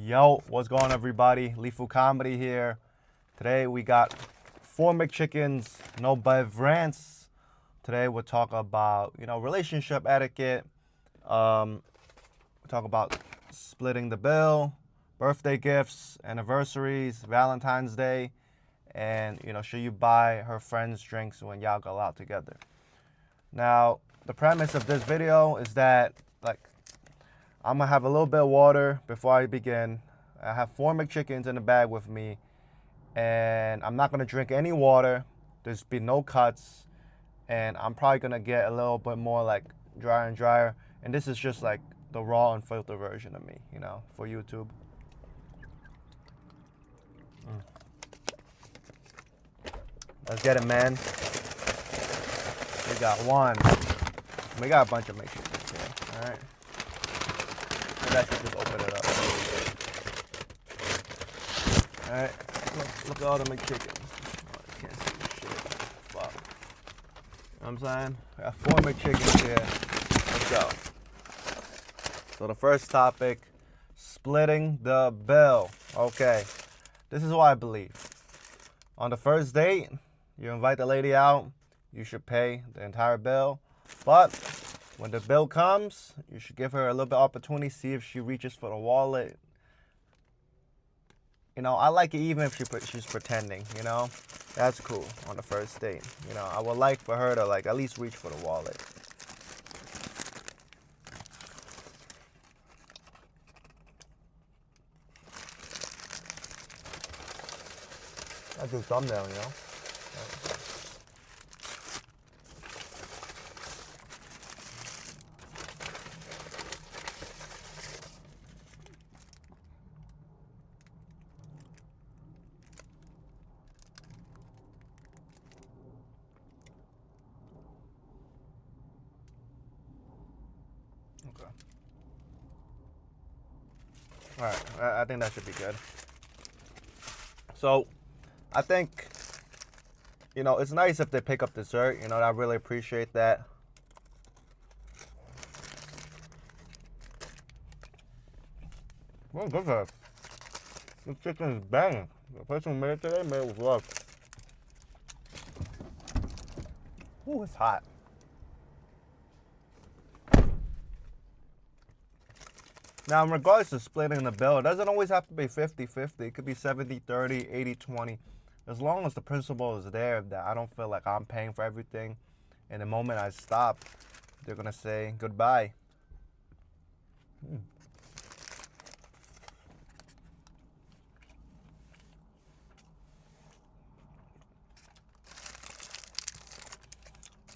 Yo, what's going on, everybody? Leefu Comedy here. Today we got 4 McChickens, no bev rants. Today we'll talk about, relationship etiquette. We'll talk about splitting the bill, birthday gifts, anniversaries, Valentine's Day, and, should you buy her friends drinks when y'all go out together? Now, the premise of this video is that, I'm going to have a little bit of water before I begin. I have 4 McChickens in the bag with me, and I'm not going to drink any water. There's been no cuts, and I'm probably going to get a little bit more drier and drier. And this is just the raw unfiltered version of me, for YouTube. Let's get it, man. We got one. We got a bunch of McChickens here, all right? Maybe I should just open it up. Alright, look at all the McChickens. Oh, I can't see shit. Fuck. You know what I'm saying? I got 4 McChickens here. Let's go. So the first topic, splitting the bill. Okay, this is what I believe. On the first date, you invite the lady out, you should pay the entire bill. But when the bill comes, you should give her a little bit of opportunity, see if she reaches for the wallet. I like it even if she's pretending, That's cool on the first date. I would like for her to at least reach for the wallet. I do thumbnail, Okay. All right, I think that should be good. So, I think, it's nice if they pick up dessert. I really appreciate that. Well, good for it. This chicken is banging. The person who made it today made it with love. Ooh, it's hot. Now, in regards to splitting the bill, it doesn't always have to be 50-50. It could be 70-30, 80-20. As long as the principle is there that I don't feel like I'm paying for everything. And the moment I stop, they're going to say goodbye.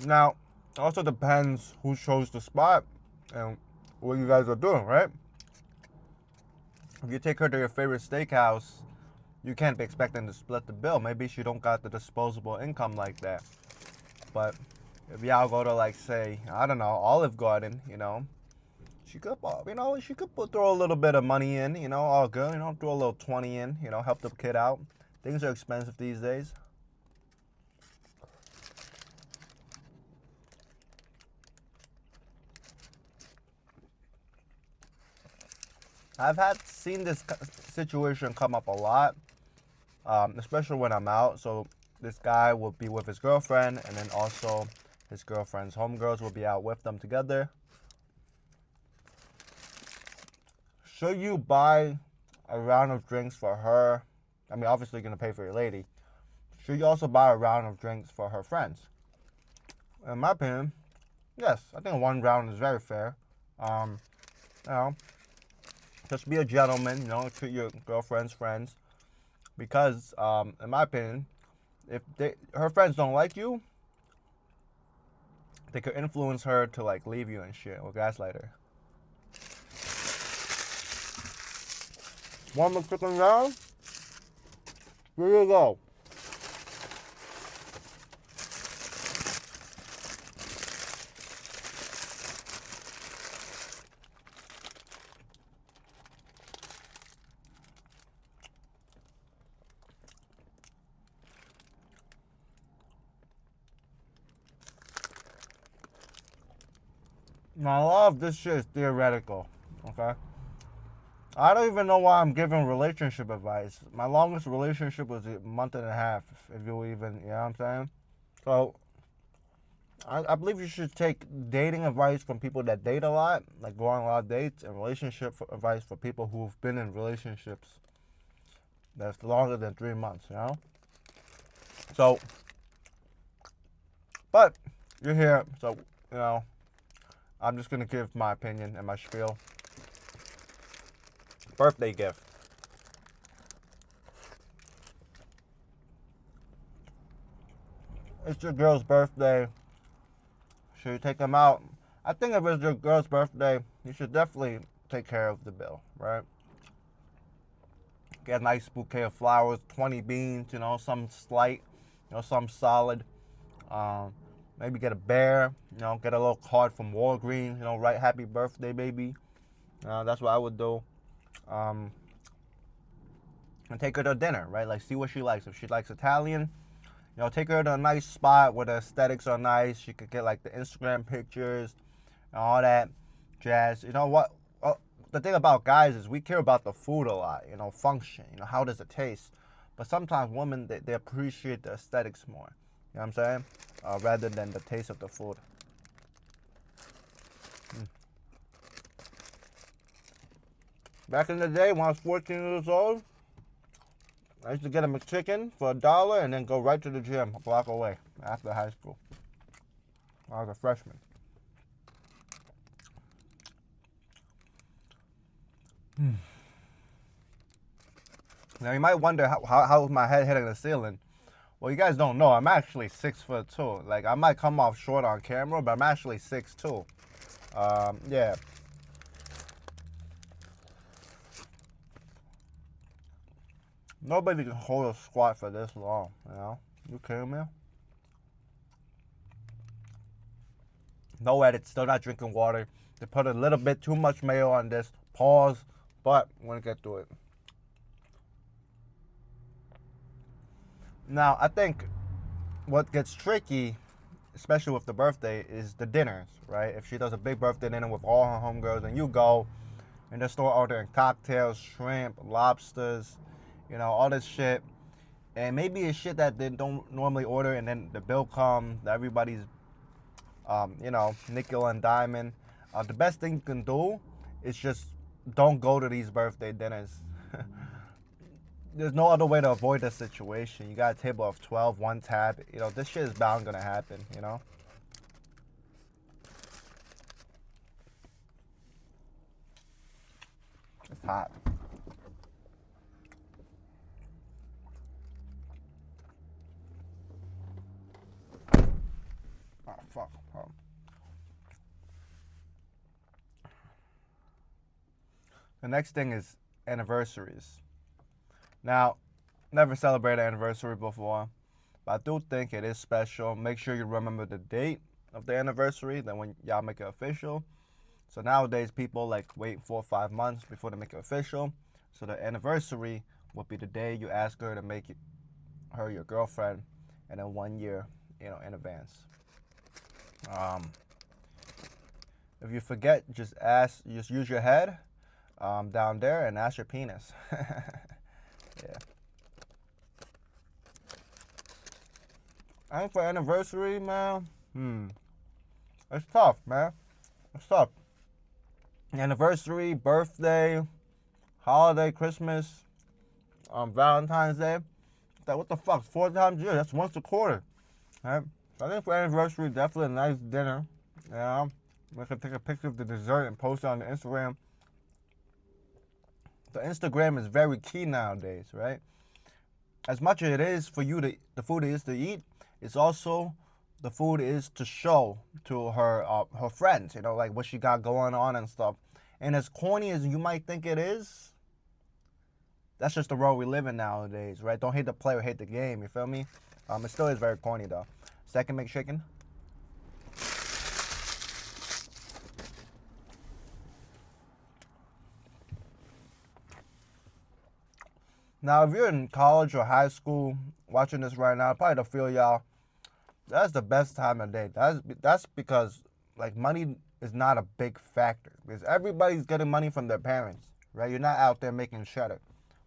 Now, it also depends who chose the spot and what you guys are doing, right? If you take her to your favorite steakhouse, you can't be expecting to split the bill. Maybe she don't got the disposable income like that. But if y'all go to say, I don't know, Olive Garden, she could, throw a little bit of money in, all good, throw a little 20 in, help the kid out. Things are expensive these days. I've seen this situation come up a lot, especially when I'm out. So this guy will be with his girlfriend, and then also his girlfriend's homegirls will be out with them together. Should you buy a round of drinks for her? I mean, obviously you're going to pay for your lady. Should you also buy a round of drinks for her friends? In my opinion, yes. I think 1 round is very fair. Just be a gentleman, treat your girlfriend's friends. Because, in my opinion, if her friends don't like you, they could influence her to leave you and shit or gaslight her. 1 McChicken down. Here you go. Now, a lot of this shit is theoretical, okay? I don't even know why I'm giving relationship advice. My longest relationship was a month and a half, if you even, you know what I'm saying? So, I believe you should take dating advice from people that date a lot, like go on a lot of dates, and relationship advice for people who've been in relationships that's longer than 3 months, you know? So, but you're here, so, you know, I'm just going to give my opinion and my spiel. Birthday gift. It's your girl's birthday. Should you take them out? I think if it's your girl's birthday, you should definitely take care of the bill, right? Get a nice bouquet of flowers, 20 beans, you know, something slight, you know, something solid. Maybe get a bear, you know, get a little card from Walgreens, you know, write happy birthday, baby. That's what I would do. And take her to dinner, right? Like, see what she likes. If she likes Italian, you know, take her to a nice spot where the aesthetics are nice. She could get, like, the Instagram pictures and all that jazz. You know what? The thing about guys is we care about the food a lot, you know, function, you know, how does it taste? But sometimes women, they appreciate the aesthetics more, you know what I'm saying? Rather than the taste of the food. Back in the day when I was 14 years old, I used to get a McChicken for $1 and then go right to the gym a block away after high school. I was a freshman. Now you might wonder how my head hitting the ceiling. Well, you guys don't know, I'm actually 6'2". Like, I might come off short on camera, but I'm actually 6'2". Yeah. Nobody can hold a squat for this long, you know? You kidding me? No edit, still not drinking water. They put a little bit too much mayo on this. Pause, but we're gonna get through it. Now, I think what gets tricky, especially with the birthday, is the dinners, right? If she does a big birthday dinner with all her homegirls and you go and they start ordering cocktails, shrimp, lobsters, you know, all this shit. And maybe it's shit that they don't normally order, and then the bill comes, everybody's, you know, nickel and diamond. The best thing you can do is just don't go to these birthday dinners. There's no other way to avoid the situation. You got a table of 12, one tab. You know, this shit is bound gonna happen, you know? It's hot. Oh, fuck. Oh. The next thing is anniversaries. Now, never celebrated an anniversary before, but I do think it is special. Make sure you remember the date of the anniversary, then when y'all make it official. So nowadays, people like wait 4 or 5 months before they make it official. So the anniversary would be the day you ask her to make her your girlfriend, and then 1 year, you know, in advance. If you forget, just use your head down there and ask your penis. Yeah. I think for anniversary, man, it's tough, man. It's tough. Anniversary, birthday, holiday, Christmas, Valentine's Day. Like, what the fuck? 4 times a year. That's once a quarter. Right? So I think for anniversary, definitely a nice dinner. You know, we can take a picture of the dessert and post it on the Instagram. The Instagram is very key nowadays, right? As much as it is for you to, the food is to eat, it's also the food is to show to her friends, you know, like what she got going on and stuff. And as corny as you might think it is, that's just the world we live in nowadays, right? Don't hate the player, hate the game, you feel me? It still is very corny though. Second McChicken. Now, if you're in college or high school watching this right now, probably to feel y'all, that's the best time of day. That's because, like, money is not a big factor because everybody's getting money from their parents, right? You're not out there making cheddar.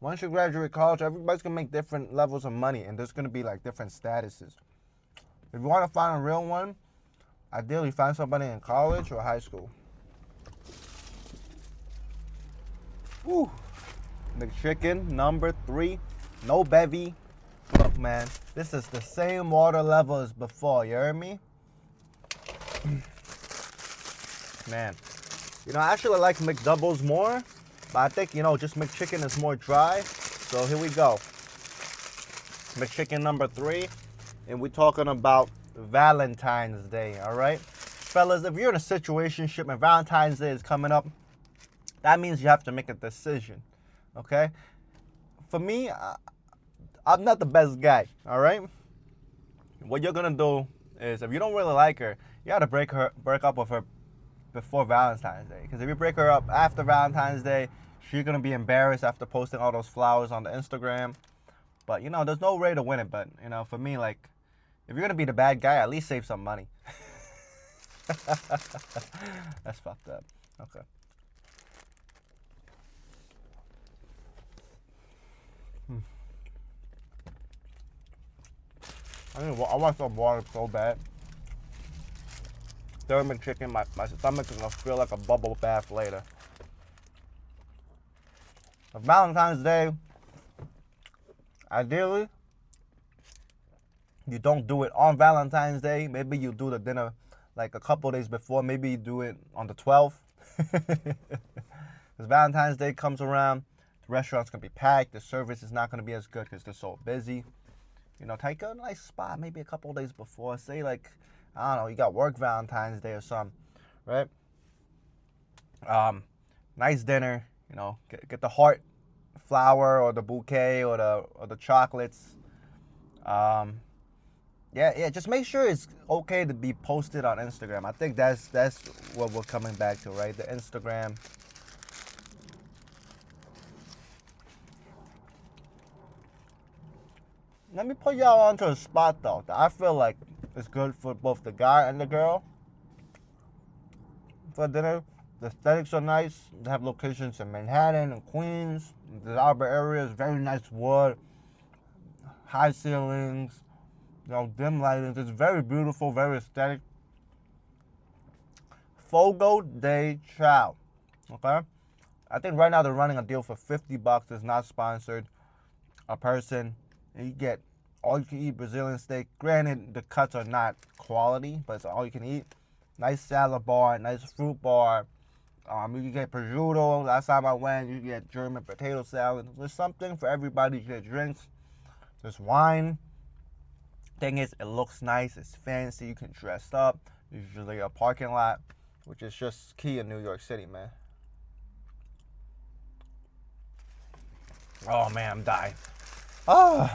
Once you graduate college, everybody's gonna make different levels of money, and there's gonna be like different statuses. If you want to find a real one, ideally find somebody in college or high school. Woo. McChicken number 3, no bevy. Look, man, this is the same water level as before. You heard me? Man, you know, I actually like McDoubles more, but I think, you know, just McChicken is more dry. So here we go. McChicken number 3, and we're talking about Valentine's Day, all right? Fellas, if you're in a situationship and Valentine's Day is coming up, that means you have to make a decision, okay? For me, I'm not the best guy, all right? What you're gonna do is, if you don't really like her, you gotta break up with her before Valentine's Day. Because if you break her up after Valentine's Day, she's gonna be embarrassed after posting all those flowers on the Instagram. But you know, there's no way to win it. But you know, for me, like, if you're gonna be the bad guy, at least save some money. That's fucked up. Okay. I want some water so bad. Third McChicken, my stomach is gonna feel like a bubble bath later. For Valentine's Day, ideally, you don't do it on Valentine's Day. Maybe you do the dinner like a couple days before. Maybe you do it on the 12th. Because Valentine's Day comes around, the restaurant's gonna be packed. The service is not gonna be as good because they're so busy. You know, take a nice spot maybe a couple days before. Say like, I don't know, you got work Valentine's Day or something, right? Nice dinner. You know, get the heart flower or the bouquet or the chocolates. Yeah. Just make sure it's okay to be posted on Instagram. I think that's what we're coming back to, right? The Instagram. Let me put y'all onto a spot though that I feel like it's good for both the guy and the girl. For dinner, the aesthetics are nice. They have locations in Manhattan and Queens, the Arbor areas, very nice wood, high ceilings, you know, dim lighting. It's very beautiful, very aesthetic. Fogo de Chao. Okay? I think right now they're running a deal for $50. It's not sponsored. A person, and you get all you can eat Brazilian steak. Granted, the cuts are not quality, but it's all you can eat. Nice salad bar, nice fruit bar. You can get prosciutto. Last time I went, you get German potato salad. There's something for everybody. You get drinks. There's wine. Thing is, it looks nice. It's fancy. You can dress up. Usually a parking lot, which is just key in New York City, man. Oh man, I'm dying. Oh.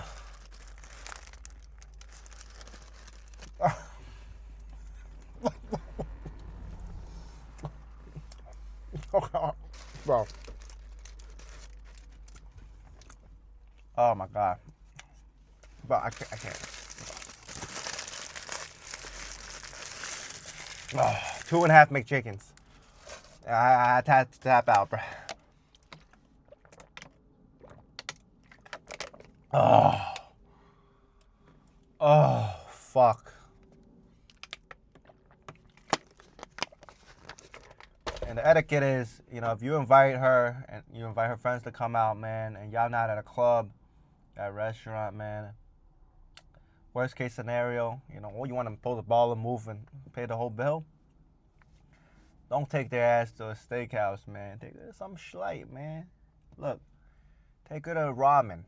Bro. Oh my god. Bro, I can't. Oh, 2.5 McChickens. I had to tap out, bro. Oh, fuck. And the etiquette is, you know, if you invite her and you invite her friends to come out, man, and y'all not at a club, at a restaurant, man, worst case scenario, you know, you want to pull the ball and move and pay the whole bill. Don't take their ass to a steakhouse, man. Take some schlite, man. Look, take her to ramen.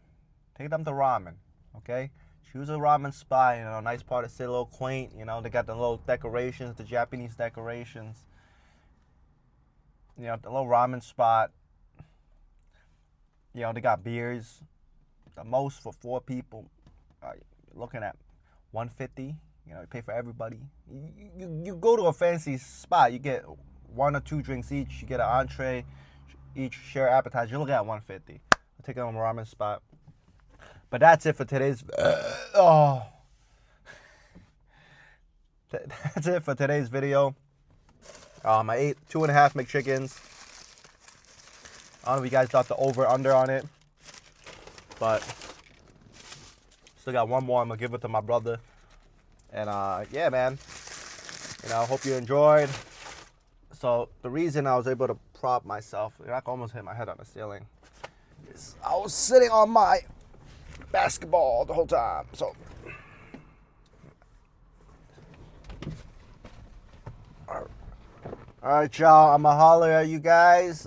Take them to ramen, okay? Choose a ramen spot, you know, nice part of the city, a little quaint, you know, they got the little decorations, the Japanese decorations. You know, the little ramen spot. You know, they got beers. The most for 4 people. Looking at $150. You know, you pay for everybody. You go to a fancy spot, you get 1 or 2 drinks each. You get an entree, each share appetizer. You're looking at $150. I'll take it on a ramen spot. But that's it for today's. That's it for today's video. I ate 2.5 McChickens. I don't know if you guys got the over under on it, but still got one more. I'm gonna give it to my brother. And yeah, man. Hope you enjoyed. So the reason I was able to prop myself, I almost hit my head on the ceiling, is I was sitting on my basketball the whole time. So all right, y'all. I'ma holler at you guys.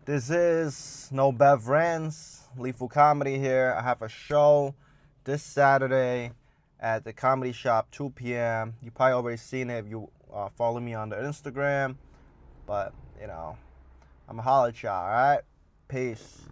This is No Bev Rants, Leefu Comedy here. I have a show this Saturday at the Comedy Shop, 2 p.m. You probably already seen it if you follow me on the Instagram. But, I'm a holler at y'all, all right? Peace.